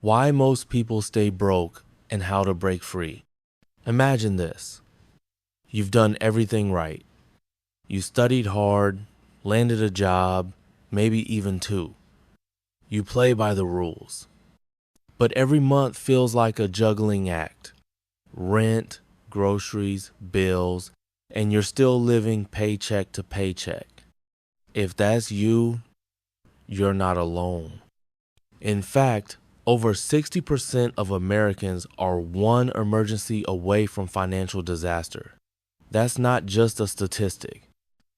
Why most people stay broke and how to break free. Imagine this. You've done everything right. You studied hard, landed a job, maybe even two. You play by the rules. But every month feels like a juggling act. Rent, groceries, bills, and you're still living paycheck to paycheck. If that's you, you're not alone. In fact, over 60% of Americans are one emergency away from financial disaster. That's not just a statistic.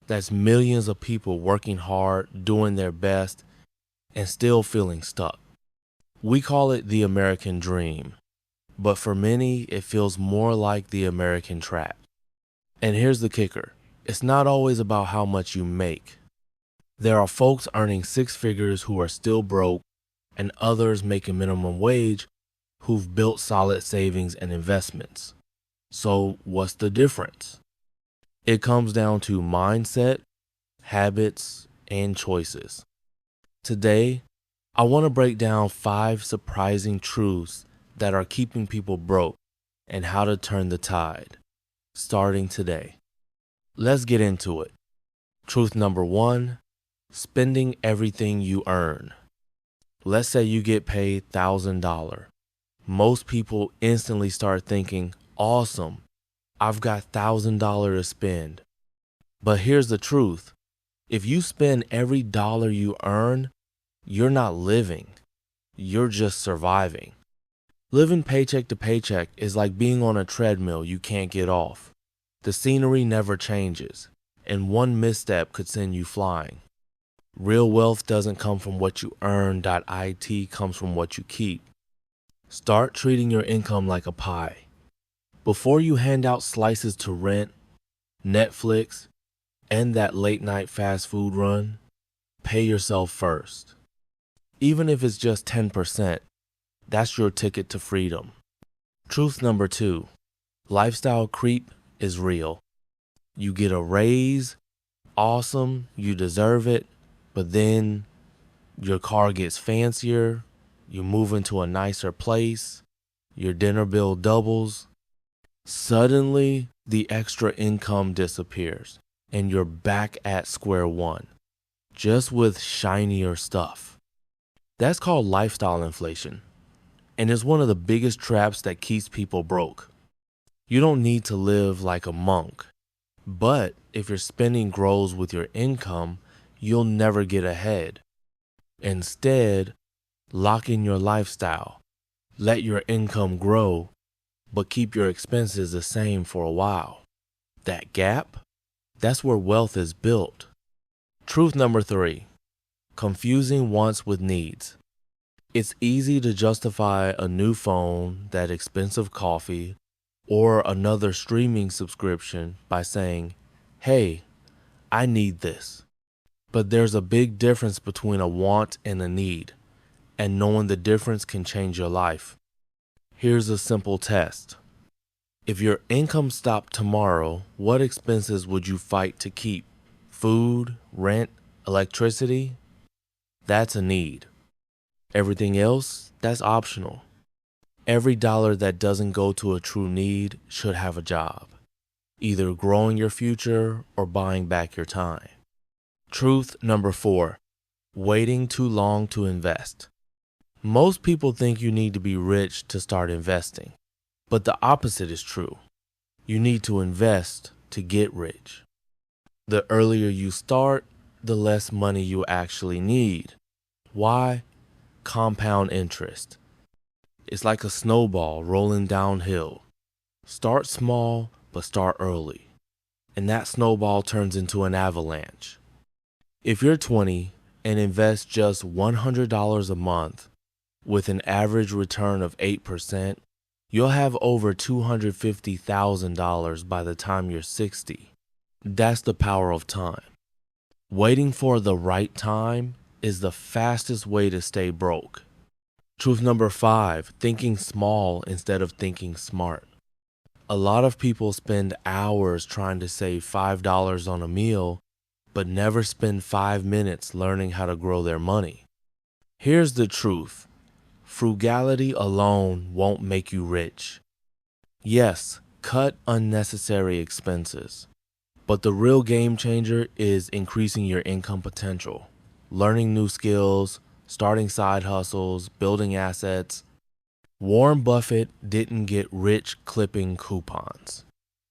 That's millions of people working hard, doing their best, and still feeling stuck. We call it the American dream, but for many, it feels more like the American trap. And here's the kicker. It's not always about how much you make. There are folks earning six figures who are still broke, and others making minimum wage who've built solid savings and investments. So what's the difference? It comes down to mindset, habits, and choices. Today, I want to break down 5 surprising truths that are keeping people broke and how to turn the tide, starting today. Let's get into it. Truth number 1, spending everything you earn. Let's say you get paid $1,000. Most people instantly start thinking, awesome, I've got $1,000 to spend. But here's the truth. If you spend every dollar you earn, you're not living. You're just surviving. Living paycheck to paycheck is like being on a treadmill you can't get off. The scenery never changes, and one misstep could send you flying. Real wealth doesn't come from what you earn. It comes from what you keep. Start treating your income like a pie. Before you hand out slices to rent, Netflix, and that late night fast food run, pay yourself first. Even if it's just 10%, that's your ticket to freedom. Truth number 2, lifestyle creep is real. You get a raise, awesome, you deserve it, but then your car gets fancier, you move into a nicer place, your dinner bill doubles. Suddenly, the extra income disappears, and you're back at square one, just with shinier stuff. That's called lifestyle inflation, and it's one of the biggest traps that keeps people broke. You don't need to live like a monk, but if your spending grows with your income, you'll never get ahead. Instead, lock in your lifestyle. Let your income grow, but keep your expenses the same for a while. That gap, that's where wealth is built. Truth number 3, confusing wants with needs. It's easy to justify a new phone, that expensive coffee, or another streaming subscription by saying, hey, I need this. But there's a big difference between a want and a need, and knowing the difference can change your life. Here's a simple test. If your income stopped tomorrow, what expenses would you fight to keep? Food, rent, electricity? That's a need. Everything else, that's optional. Every dollar that doesn't go to a true need should have a job, either growing your future or buying back your time. Truth number 4, waiting too long to invest. Most people think you need to be rich to start investing, but the opposite is true. You need to invest to get rich. The earlier you start, the less money you actually need. Why? Compound interest. It's like a snowball rolling downhill. Start small, but start early, and that snowball turns into an avalanche. If you're 20 and invest just $100 a month with an average return of 8%, you'll have over $250,000 by the time you're 60. That's the power of time. Waiting for the right time is the fastest way to stay broke. Truth number 5, thinking small instead of thinking smart. A lot of people spend hours trying to save $5 on a meal, but never spend 5 minutes learning how to grow their money. Here's the truth. frugality alone won't make you rich. Yes, cut unnecessary expenses. But the real game changer is increasing your income potential, learning new skills, starting side hustles, building assets. Warren Buffett didn't get rich clipping coupons.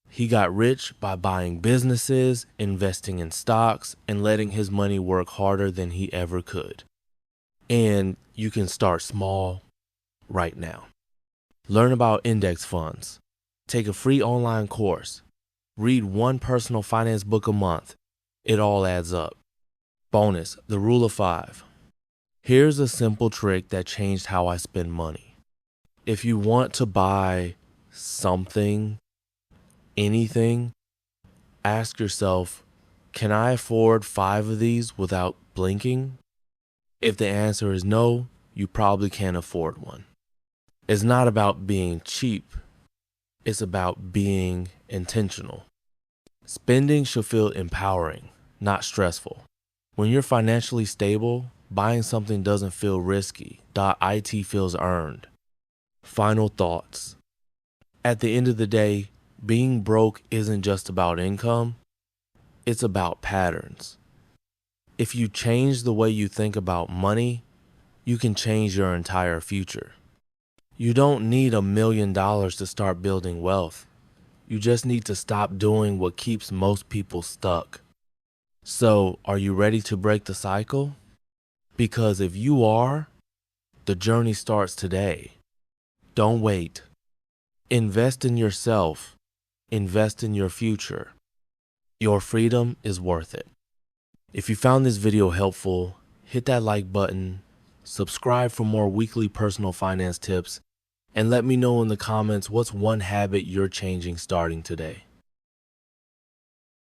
He got rich by buying businesses, investing in stocks, and letting his money work harder than he ever could. And you can start small right now. Learn about index funds. Take a free online course. Read one personal finance book a month. It all adds up. Bonus, the rule of 5. Here's a simple trick that changed how I spend money. If you want to buy something, anything, ask yourself, can I afford 5 of these without blinking? If the answer is no, you probably can't afford one. It's not about being cheap. It's about being intentional. Spending should feel empowering, not stressful. When you're financially stable, buying something doesn't feel risky. .it feels earned. Final thoughts. At the end of the day, being broke isn't just about income. It's about patterns. If you change the way you think about money, you can change your entire future. You don't need $1 million to start building wealth. You just need to stop doing what keeps most people stuck. So, are you ready to break the cycle? Because if you are, the journey starts today. Don't wait. Invest in yourself. Invest in your future. Your freedom is worth it. If you found this video helpful, hit that like button, subscribe for more weekly personal finance tips, and let me know in the comments what's one habit you're changing starting today.